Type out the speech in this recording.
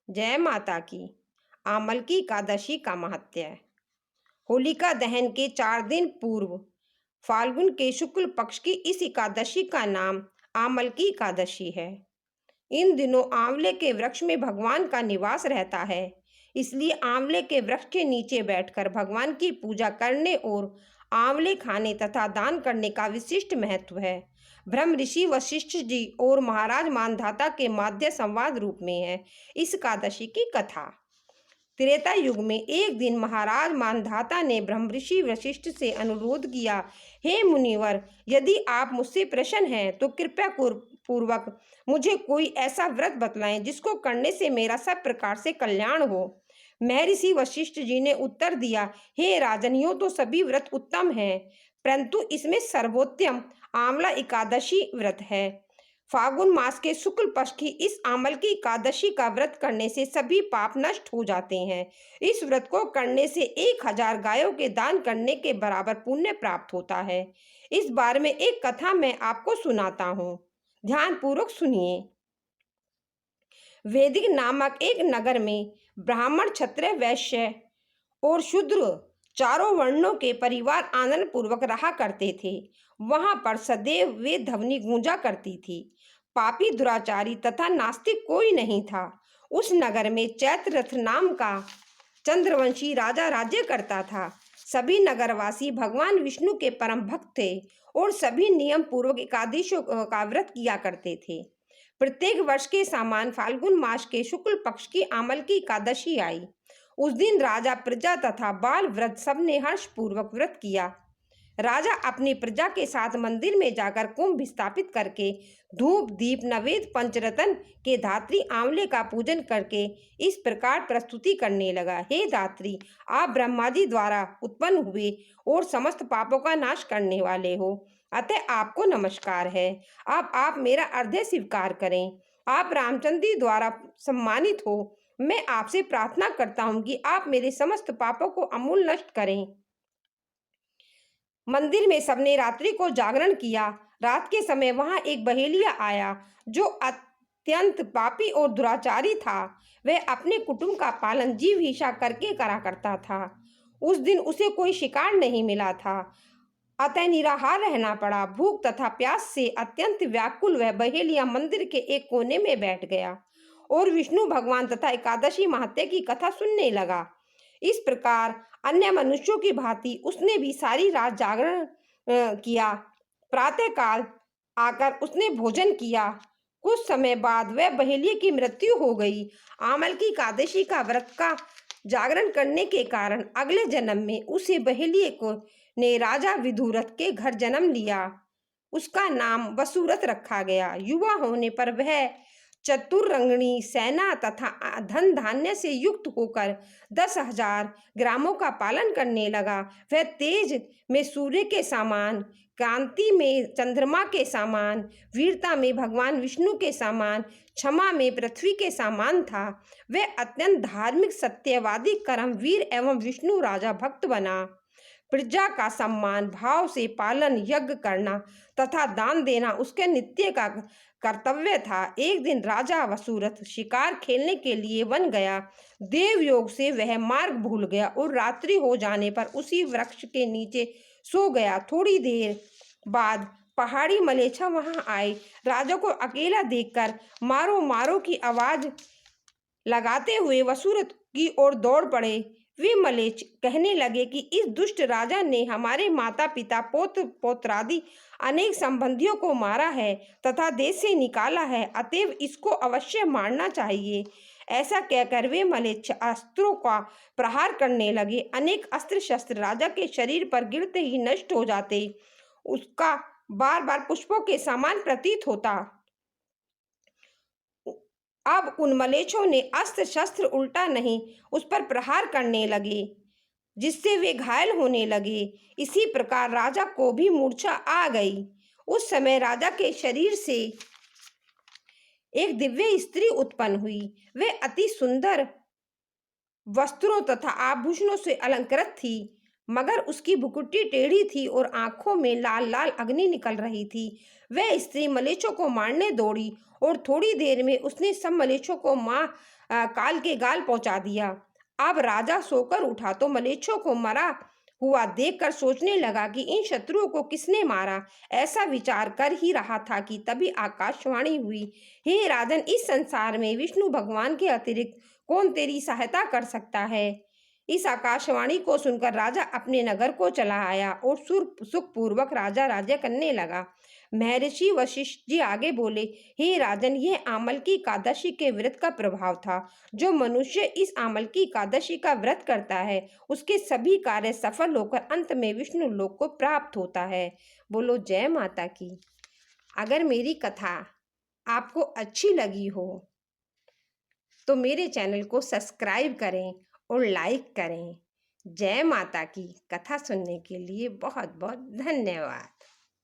जय माता की। आमल की एकादशी का महत्य है। होलिका दहन के 4 दिन पूर्व फाल्गुन के शुक्ल पक्ष की इस एकादशी का नाम आमल की एकादशी है। इन दिनों आंवले के वृक्ष में भगवान का निवास रहता है, इसलिए आंवले के वृक्ष के नीचे बैठकर भगवान की पूजा करने और आंवले खाने तथा दान करने का विशिष्ट महत्व है। ब्रह्म ऋषि वशिष्ठ जी और महाराज मानधाता के माध्य संवाद रूप में है इस एकादशी की कथा। त्रेता युग में एक दिन महाराज मानधाता ने ब्रह्म ऋषि वशिष्ठ से अनुरोध किया, हे मुनिवर, यदि आप मुझसे प्रसन्न हैं तो कृपया पूर्वक मुझे कोई ऐसा व्रत बतलाएं जिसको करने से मेरा सब प्रकार से कल्याण हो। महर्षि वशिष्ठ जी ने उत्तर दिया, हे राजन, यूं तो सभी व्रत उत्तम हैं, परंतु इसमें सर्वोत्तम आंवला एकादशी व्रत है। फागुन मास के शुक्ल पक्ष की इस आमल की एकादशी का व्रत करने से सभी पाप नष्ट हो जाते हैं। इस व्रत को करने से 1000 गायों के दान करने के बराबर पुण्य प्राप्त होता है। इस बारे में एक कथा मैं आपको सुनाता हूँ, ध्यान पूर्वक सुनिए। वैदिक नामक एक नगर में ब्राह्मण, क्षत्रिय, वैश्य और शूद्र चारों वर्णों के परिवार आनंद पूर्वक रहा करते थे। वहां पर सदैव वे ध्वनि गूंजा करती थी। पापी, दुराचारी तथा नास्तिक कोई नहीं था। उस नगर में चैत्ररथ नाम का चंद्रवंशी राजा राज्य करता था। सभी नगरवासी भगवान विष्णु के परम भक्त थे और सभी नियम पूर्वक एकादशियों का व्रत किया करते थे। प्रत्येक वर्ष के समान फाल्गुन मास के शुक्ल पक्ष की आमल की एकादशी आई। उस दिन राजा, प्रजा तथा बाल वृद्ध सबने हर्ष पूर्वक व्रत किया। राजा अपनी प्रजा के साथ मंदिर में जाकर कुंभ स्थापित करके धूप, दीप, नवेद, पंचरत्न के धात्री आंवले का पूजन करके इस प्रकार प्रस्तुति करने लगा, हे धात्री, आप ब्रह्मा जी द्वारा उत्पन्न हुए और समस्त पापों का नाश करने वाले हो, अतः आपको नमस्कार है। अब आप मेरा अर्घ्य स्वीकार करें। आप रामचंद्र जी द्वारा सम्मानित हो। मैं आपसे प्रार्थना करता हूँ कि आप मेरे समस्त पापों को अमूल नष्ट करें। मंदिर में सबने रात्रि को जागरण किया। रात के समय वहां एक बहेलिया आया जो अत्यंत पापी और दुराचारी था। वह अपने कुटुंब का पालन जीव हिंसा करके करा करता था। उस दिन उसे कोई शिकार नहीं मिला था, अतः निराहार रहना पड़ा। भूख तथा प्यास से अत्यंत व्याकुल वह बहेलिया मंदिर के एक कोने में बैठ गया और विष्णु भगवान तथा एकादशी महात्म्य की कथा सुनने लगा। इस प्रकार अन्य मनुष्यों की भांति उसने भी सारी रात जागरण किया। प्रातःकाल आकर उसने भोजन किया। कुछ समय बाद वह बहेलिये की मृत्यु हो गई। आमल की एकादशी का व्रत का जागरण करने के कारण अगले जन्म में उसे बहेलिये को ने राजा विदुरथ के घर जन्म लिया। उसका नाम वसुरथ रखा गया। युवा होने पर वह चतुरंगनी सेना तथा धन धान्य से युक्त होकर 10,000 ग्रामों का पालन करने लगा। वह तेज में सूर्य के समान, कांति में चंद्रमा के समान, वीरता में भगवान विष्णु के समान, क्षमा में पृथ्वी के समान था। वह अत्यंत धार्मिक, सत्यवादी, कर्मवीर एवं विष्णु राजा भक्त बना। प्रजा का सम्मान भाव से पालन, यज्ञ करना तथा दान देना उसके नित्य का कर्तव्य था। एक दिन राजा वसुरथ शिकार खेलने के लिए वन गया। देव योग से वह मार्ग भूल गया और रात्रि हो जाने पर उसी वृक्ष के नीचे सो गया। थोड़ी देर बाद पहाड़ी मलेच्छा वहां आए। राजा को अकेला देखकर मारो मारो की आवाज लगाते हुए वसुरथ की ओर दौड़ पड़े। वे मलेच्छ कहने लगे कि इस दुष्ट राजा ने हमारे माता पिता, पौत्र पौत्रादि अनेक संबंधियों को मारा है तथा देश से निकाला है, अतएव इसको अवश्य मारना चाहिए। ऐसा कहकर वे मलेच्छ अस्त्रों का प्रहार करने लगे। अनेक अस्त्र शस्त्र राजा के शरीर पर गिरते ही नष्ट हो जाते। उसका बार बार पुष्पों के समान प्रतीत होता। अब उन मलेच्छों ने अस्त्र शस्त्र उल्टा नहीं उस पर प्रहार करने लगे, जिससे वे घायल होने लगे। इसी प्रकार राजा को भी मूर्छा आ गई। उस समय राजा के शरीर से एक दिव्य स्त्री उत्पन्न हुई। वे अति सुंदर वस्त्रों तथा आभूषणों से अलंकृत थी। मगर उसकी भुकुटी टेढ़ी थी और आंखों में लाल लाल अग्नि निकल रही थी। वह स्त्री मलेच्छों को मारने दौड़ी और थोड़ी देर में उसने सब मलेच्छों को काल के गाल पहुंचा दिया। अब राजा सोकर उठा तो मलेच्छों को मरा हुआ देखकर सोचने लगा कि इन शत्रुओं को किसने मारा। ऐसा विचार कर ही रहा था कि तभी आकाशवाणी हुई, हे राजन, इस संसार में विष्णु भगवान के अतिरिक्त कौन तेरी सहायता कर सकता है। इस आकाशवाणी को सुनकर राजा अपने नगर को चला आया और सुखपूर्वक राजा राज्य करने लगा। महर्षि वशिष्ठ जी आगे बोले, हे राजन, यह आमल की एकादशी के व्रत का प्रभाव था। जो मनुष्य इस आमल की एकादशी का व्रत करता है उसके सभी कार्य सफल होकर अंत में विष्णु लोक को प्राप्त होता है। बोलो जय माता की। अगर मेरी कथा आपको अच्छी लगी हो तो मेरे चैनल को सब्सक्राइब करें और लाइक करें। जय माता की। कथा सुनने के लिए बहुत बहुत धन्यवाद।